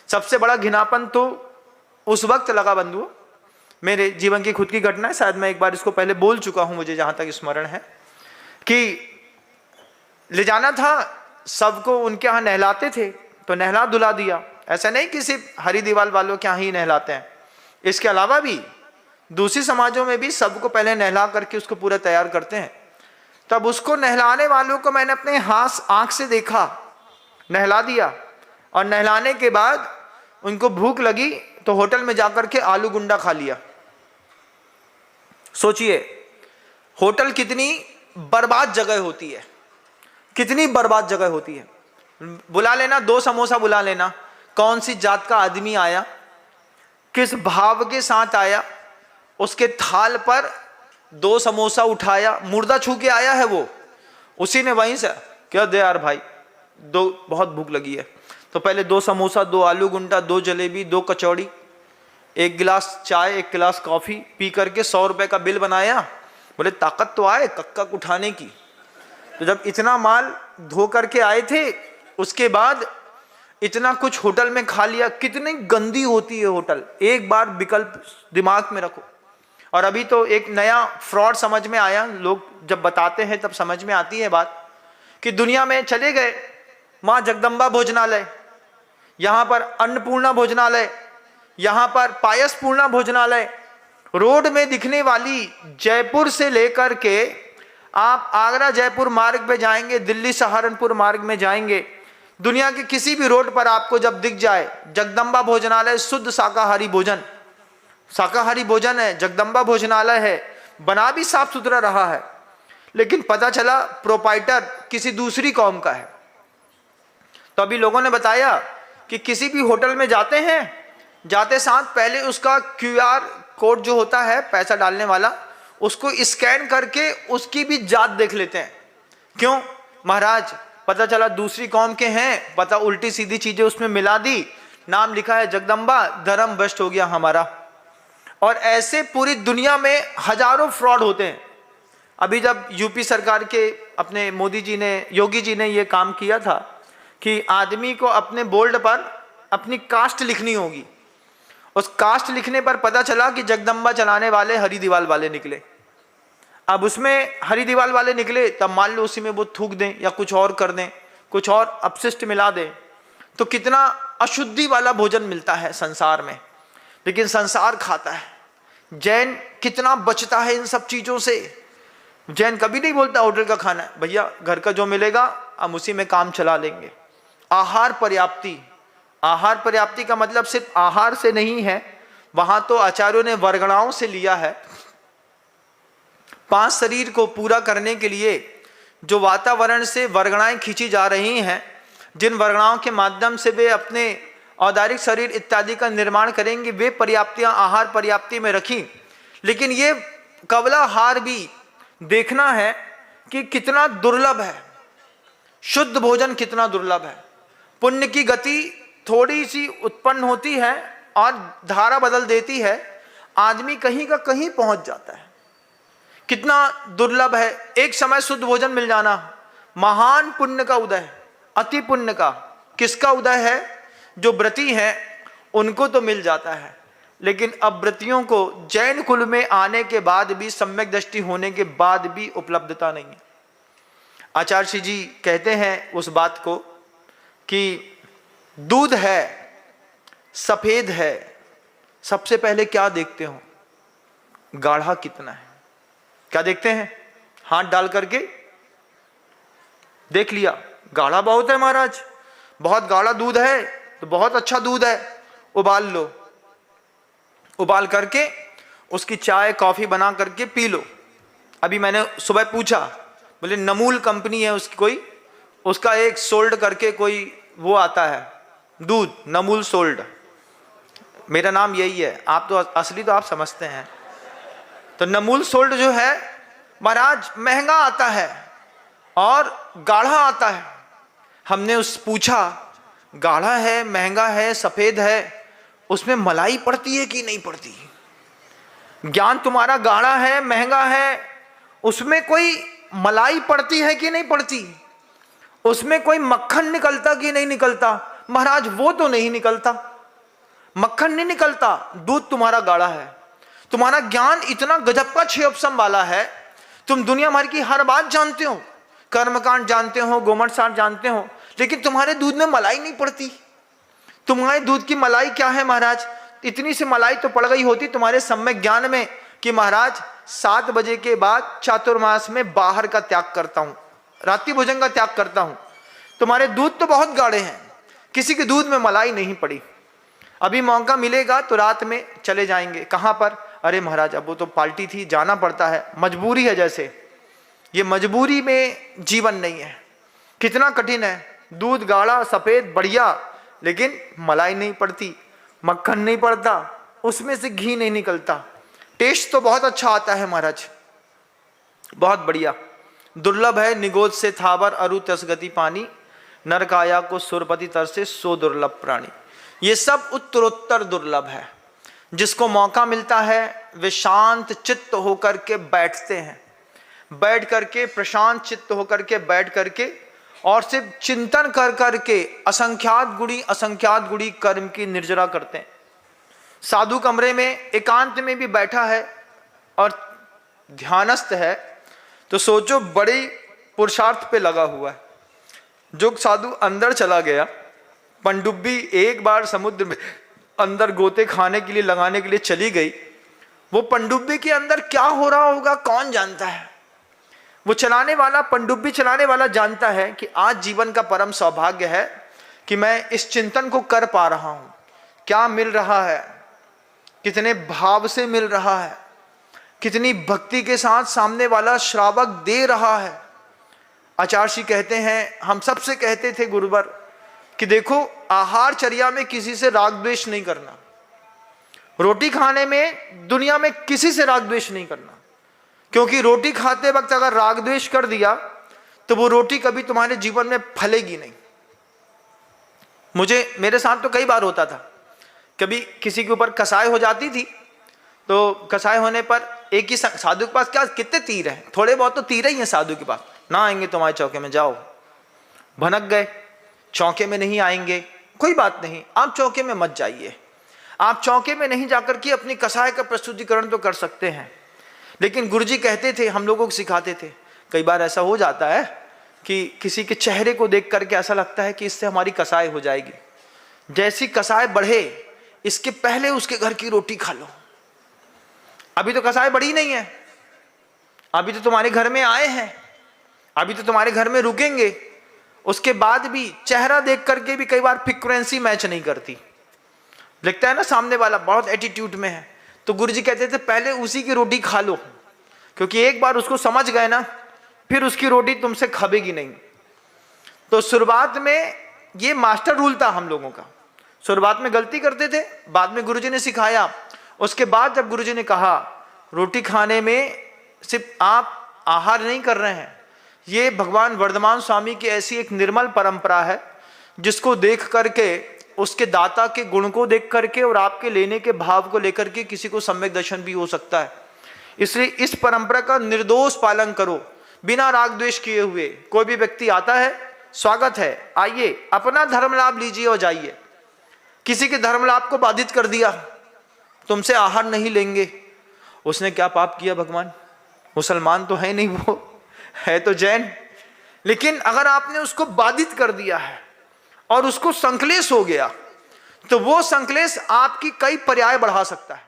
सबसे बड़ा घिनापन तो उस वक्त लगा बंधुओं, मेरे जीवन की खुद की घटना है, शायद मैं एक बार इसको पहले बोल चुका हूं, मुझे जहां तक स्मरण है, कि ले जाना था सबको, उनके यहाँ नहलाते थे तो नहला धुला दिया। ऐसा नहीं कि सिर्फ हरिदीवाल वालों के यहाँ ही नहलाते हैं, इसके अलावा भी दूसरी समाजों में भी सबको पहले नहला करके उसको पूरा तैयार करते हैं। तब उसको नहलाने वालों को मैंने अपने आंख से देखा, नहला दिया, और नहलाने के बाद उनको भूख लगी तो होटल में जाकर के आलू गुंडा खा लिया। सोचिए होटल कितनी बर्बाद जगह होती है, कितनी बर्बाद जगह होती है। बुला लेना, 2 समोसा बुला लेना, कौन सी जात का आदमी आया, किस भाव के साथ आया, उसके थाल पर 2 समोसा उठाया, मुर्दा छू के आया है वो, उसी ने वहीं से क्या दे यार भाई, 2 बहुत भूख लगी है, तो पहले 2 समोसा, 2 आलू गुंडा, 2 जलेबी, 2 कचौड़ी, 1 गिलास चाय, 1 गिलास कॉफी पी करके 100 रुपए का बिल बनाया। बोले ताकत तो आए कक्का उठाने की। तो जब इतना माल धो करके आए थे, उसके बाद इतना कुछ होटल में खा लिया। कितनी गंदी होती है होटल, एक बार विकल्प दिमाग में रखो। और अभी तो एक नया फ्रॉड समझ में आया, लोग जब बताते हैं तब समझ में आती है बात, कि दुनिया में चले गए मां जगदम्बा भोजनालय, यहां पर अन्नपूर्णा भोजनालय, यहां पर पायस पूर्णा भोजनालय, रोड में दिखने वाली जयपुर से लेकर के आप आगरा जयपुर मार्ग पे जाएंगे, दिल्ली सहारनपुर मार्ग में जाएंगे, दुनिया के किसी भी रोड पर आपको जब दिख जाए जगदम्बा भोजनालय, शुद्ध शाकाहारी भोजन, शाकाहारी भोजन है, जगदम्बा भोजनालय है, बना भी साफ सुथरा रहा है, लेकिन पता चला प्रोपाइटर किसी दूसरी कौम का है। तो अभी लोगों ने बताया कि किसी भी होटल में जाते हैं, जाते साथ पहले उसका QR कोड जो होता है पैसा डालने वाला, उसको स्कैन करके उसकी भी जात देख लेते हैं। क्यों महाराज, पता चला दूसरी कौम के हैं, पता उल्टी सीधी चीजें उसमें मिला दी, नाम लिखा है जगदम्बा, धर्म भ्रष्ट हो गया हमारा। और ऐसे पूरी दुनिया में हजारों फ्रॉड होते हैं। अभी जब यूपी सरकार के अपने मोदी जी ने, योगी जी ने ये काम किया था कि आदमी को अपने बोर्ड पर अपनी कास्ट लिखनी होगी, उस कास्ट लिखने पर पता चला कि जगदम्बा चलाने वाले हरिदीवाल वाले निकले। अब उसमें हरिदीवाल वाले निकले, तब मान लो उसी में वो थूक दें या कुछ और कर दें, कुछ और अपशिष्ट मिला दें, तो कितना अशुद्धि वाला भोजन मिलता है संसार में। लेकिन संसार खाता है। जैन कितना बचता है इन सब चीजों से। जैन कभी नहीं बोलता होटल का खाना है, भैया घर का जो मिलेगा हम उसी में काम चला लेंगे। आहार पर्याप्ति, आहार पर्याप्ति का मतलब सिर्फ आहार से नहीं है, वहां तो आचार्यों ने वर्गणाओं से लिया है। 5 शरीर को पूरा करने के लिए जो वातावरण से वर्गणाएं खींची जा रही हैं, जिन वर्गणाओं के माध्यम से वे अपने औदारिक शरीर इत्यादि का निर्माण करेंगे, वे पर्याप्तियां आहार पर्याप्ति में रखी। लेकिन ये कवलाहार भी देखना है कि कितना दुर्लभ है, शुद्ध भोजन कितना दुर्लभ है। पुण्य की गति थोड़ी सी उत्पन्न होती है और धारा बदल देती है, आदमी कहीं का कहीं पहुंच जाता है। कितना दुर्लभ है। एक समय शुद्ध भोजन मिल जाना महान पुण्य का उदय, अति पुण्य का। किसका उदय है? जो व्रती हैं उनको तो मिल जाता है, लेकिन अब व्रतियों को जैन कुल में आने के बाद भी, सम्यक दृष्टि होने के बाद भी उपलब्धता नहीं है। आचार्य श्री जी कहते हैं उस बात को कि दूध है, सफेद है, सबसे पहले क्या देखते हो? गाढ़ा कितना है। क्या देखते हैं? हाथ डाल करके देख लिया, गाढ़ा बहुत है महाराज, बहुत गाढ़ा दूध है तो बहुत अच्छा दूध है, उबाल लो। उबाल करके उसकी चाय कॉफी बना करके पी लो। अभी मैंने सुबह पूछा, बोले नमूल कंपनी है उसकी कोई, उसका एक सोल्ड करके कोई वो आता है दूध, नमूल सोल्ड। मेरा नाम यही है, आप तो असली तो आप समझते हैं। तो नमूल सोल्ड जो है महाराज महंगा आता है और गाढ़ा आता है। हमने उस पूछा, गाढ़ा है, महंगा है, सफेद है, उसमें मलाई पड़ती है कि नहीं पड़ती? ज्ञान तुम्हारा गाढ़ा है, महंगा है, उसमें कोई मलाई पड़ती है कि नहीं पड़ती? उसमें कोई मक्खन निकलता कि नहीं निकलता? महाराज वो तो नहीं निकलता। मक्खन नहीं निकलता, दूध तुम्हारा गाढ़ा है। तुम्हारा ज्ञान इतना गजब का 6 ऑप्शन वाला है, तुम दुनिया भर की हर बात जानते हो, कर्मकांड जानते हो, गोमट सार जानते हो, लेकिन तुम्हारे दूध में मलाई नहीं पड़ती। तुम्हारे दूध की मलाई क्या है महाराज? इतनी सी मलाई तो पड़ गई होती तुम्हारे सम्यक ज्ञान में कि महाराज 7 बजे के बाद चातुर्मास में बाहर का त्याग करता हूं, रात्रि भोजन का त्याग करता हूं। तुम्हारे दूध तो बहुत गाढ़े हैं, किसी के दूध में मलाई नहीं पड़ी। अभी मौका मिलेगा तो रात में चले जाएंगे। कहां पर? अरे महाराज अब वो तो पार्टी थी, जाना पड़ता है, मजबूरी है। जैसे ये मजबूरी में जीवन नहीं है। कितना कठिन है, दूध गाढ़ा सफेद बढ़िया, लेकिन मलाई नहीं पड़ती, मक्खन नहीं पड़ता, उसमें से घी नहीं निकलता। टेस्ट तो बहुत अच्छा आता है महाराज, बहुत बढ़िया। दुर्लभ है निगोद से थावर अरु तसगति पानी, नर काया को सुरपति तर से सो दुर्लभ प्राणी। ये सब उत्तरोत्तर दुर्लभ है। जिसको मौका मिलता है वे शांत चित्त होकर के बैठते हैं, बैठ करके प्रशांत चित्त होकर के बैठ करके और सिर्फ चिंतन कर करके असंख्यात गुणी कर्म की निर्जरा करते हैं। साधु कमरे में एकांत में भी बैठा है और ध्यानस्थ है तो सोचो बड़े पुरुषार्थ पे लगा हुआ है। जो साधु अंदर चला गया, पनडुब्बी एक बार समुद्र में अंदर गोते खाने के लिए लगाने के लिए चली गई, वो पनडुब्बी के अंदर क्या हो रहा होगा कौन जानता है। वो चलाने वाला, पनडुब्बी चलाने वाला जानता है कि आज जीवन का परम सौभाग्य है कि मैं इस चिंतन को कर पा रहा हूं। क्या मिल रहा है, कितने भाव से मिल रहा है, कितनी भक्ति के साथ सामने वाला श्रावक दे रहा है। आचार्य जी कहते हैं, हम सबसे कहते थे गुरुवर कि देखो आहार चर्या में किसी से राग द्वेष नहीं करना, रोटी खाने में दुनिया में किसी से राग द्वेष नहीं करना, क्योंकि रोटी खाते वक्त अगर राग द्वेष कर दिया तो वो रोटी कभी तुम्हारे जीवन में फलेगी नहीं। मेरे साथ तो कई बार होता था, कभी किसी के ऊपर कसाई हो जाती थी तो कसाई होने पर एक ही साधु के पास क्या कितने तीर हैं, थोड़े बहुत तो तीर ही हैं साधु के पास, ना आएंगे तुम्हारे चौके में, जाओ। भनक गए, चौके में नहीं आएंगे, कोई बात नहीं, आप चौके में मत जाइए। आप चौके में नहीं जाकर के अपनी कसाय का प्रस्तुतिकरण तो कर सकते हैं, लेकिन गुरुजी कहते थे, हम लोगों को सिखाते थे, कई बार ऐसा हो जाता है कि किसी के चेहरे को देख करके ऐसा लगता है कि इससे हमारी कसाई हो जाएगी। जैसी कसाई बढ़े इसके पहले उसके घर की रोटी खा लो। अभी तो कसाई बढ़ी नहीं है, अभी तो तुम्हारे घर में आए हैं, अभी तो तुम्हारे घर में रुकेंगे, उसके बाद भी चेहरा देख करके भी कई बार फ्रीक्वेंसी मैच नहीं करती। लगता है ना सामने वाला बहुत एटीट्यूड में है, तो गुरुजी कहते थे पहले उसी की रोटी खा लो, क्योंकि एक बार उसको समझ गए ना फिर उसकी रोटी तुमसे खबेगी नहीं। तो शुरुआत में ये मास्टर रूल था हम लोगों का, शुरुआत में गलती करते थे, बाद में गुरुजी ने सिखाया। उसके बाद जब गुरुजी ने कहा रोटी खाने में सिर्फ आप आहार नहीं कर रहे हैं, ये भगवान वर्धमान स्वामी की ऐसी एक निर्मल परंपरा है जिसको देख करके, उसके दाता के गुण को देख करके और आपके लेने के भाव को लेकर के किसी को सम्यक दर्शन भी हो सकता है। इसलिए इस परंपरा का निर्दोष पालन करो, बिना राग द्वेष किए हुए। कोई भी व्यक्ति आता है, स्वागत है, आइए, अपना धर्म लाभ लीजिए और जाइए। किसी के धर्म लाभ को बाधित कर दिया, तुमसे आहार नहीं लेंगे, उसने क्या पाप किया भगवान? मुसलमान तो है नहीं, वो है तो जैन। लेकिन अगर आपने उसको बाधित कर दिया है और उसको संकलेश हो गया, तो वो संकलेश आपकी कई पर्याय बढ़ा सकता है।